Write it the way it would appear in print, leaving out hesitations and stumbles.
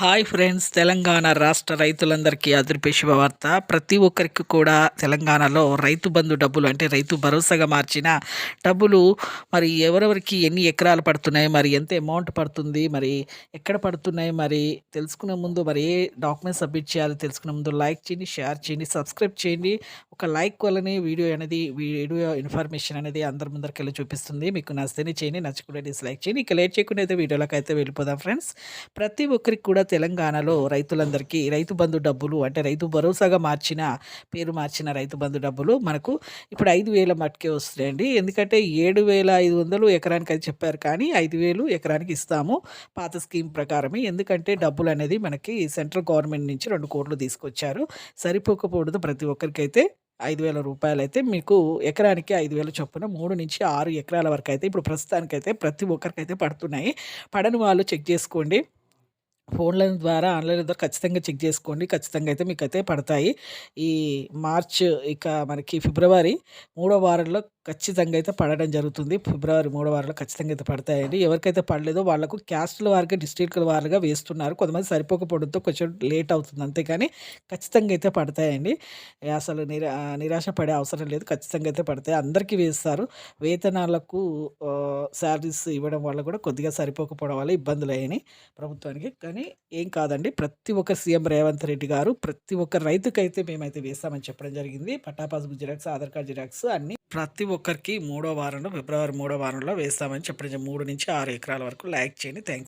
Hi friends, Telangana రాష్ట్ర రైతులందరికీ అదిరిపే శుభవార్త. ప్రతి ఒక్కరికి కూడా తెలంగాణలో రైతు బంధు డబ్బులు అంటే రైతు భరోసాగా మార్చిన డబ్బులు మరి ఎవరెవరికి ఎన్ని ఎకరాలు పడుతున్నాయి, మరి ఎంత అమౌంట్ పడుతుంది, మరి ఎక్కడ పడుతున్నాయి, మరి తెలుసుకునే ముందు మరి ఏ డాక్యుమెంట్స్ సబ్మిట్ చేయాలి తెలుసుకునే ముందు లైక్ చేయండి, షేర్ చేయండి, సబ్స్క్రైబ్ చేయండి. ఒక లైక్ వల్లనే వీడియో ఇన్ఫర్మేషన్ అనేది అందరి ముందరికి చూపిస్తుంది. మీకు నచ్చితేనే చేయండి, నచ్చకుండా డిస్లైక్ చేయండి. ఇక లేట్ చేయకుండా అయితే వీడియోలోకి అయితే వెళ్ళిపోదాం ఫ్రెండ్స్. ప్రతి ఒక్కరికి కూడా తెలంగాణలో రైతులందరికీ రైతు బంధు డబ్బులు అంటే రైతు భరోసాగా పేరు మార్చిన రైతు బంధు డబ్బులు మనకు ఇప్పుడు 5,000 మట్టుకే వస్తాయండి. ఎందుకంటే 7,500 ఎకరానికి అయితే చెప్పారు, కానీ 5,000 ఎకరానికి ఇస్తాము పాత స్కీమ్ ప్రకారమే. ఎందుకంటే డబ్బులు అనేది మనకి సెంట్రల్ గవర్నమెంట్ నుంచి 2 కోట్లు తీసుకొచ్చారు. సరిపోకపోవడంతో ప్రతి ఒక్కరికైతే 5,000 రూపాయలైతే మీకు ఎకరానికి 5,000 చొప్పున 3-6 ఎకరాల వరకు అయితే ఇప్పుడు ప్రస్తుతానికైతే ప్రతి ఒక్కరికైతే పడుతున్నాయి. పడని వాళ్ళు చెక్ చేసుకోండి. ఫోన్‌ల ద్వారా, ఆన్‌లైన్ ద్వారా ఖచ్చితంగా చెక్ చేసుకోండి. ఖచ్చితంగా అయితే మీకైతే పడతాయి. ఈ మార్చ్ ఇక మనకి ఫిబ్రవరి మూడో వారంలో ఖచ్చితంగా అయితే పడడం జరుగుతుంది. ఫిబ్రవరి మూడో వారంలో ఖచ్చితంగా అయితే పడతాయండి. ఎవరికైతే పడలేదో వాళ్ళకు క్యాస్ట్‌ల వారీగా, డిస్ట్రిక్ట్‌ల వారీగా వేస్తున్నారు. కొంతమంది సరిపోకపోవడంతో కొంచెం లేట్ అవుతుంది. అంతేకాని ఖచ్చితంగా అయితే పడతాయండి. అసలు నిరాశ పడే అవసరం లేదు. ఖచ్చితంగా అయితే పడతాయి. అందరికీ వేస్తారు. వేతనాలకు శాలరీస్ ఇవ్వడం వల్ల కూడా కొద్దిగా సరిపోకపోవడం వల్ల ఇబ్బందులయ్యాయి ప్రభుత్వానికి. కానీ ఏం కాదండి. ప్రతి ఒక్క సీఎం రేవంత్ రెడ్డి గారు ప్రతి ఒక్క రైతుకైతే మేమైతే వేస్తామని చెప్పడం జరిగింది. Patta passbook xerox, Aadhaar card xerox అన్నీ ప్రతి ఒక్కరికి ఫిబ్రవరి మూడో వారంలో వేస్తామని చెప్పడం 3-6 ఎకరాల వరకు లైక్ చేయండి. థాంక్స్.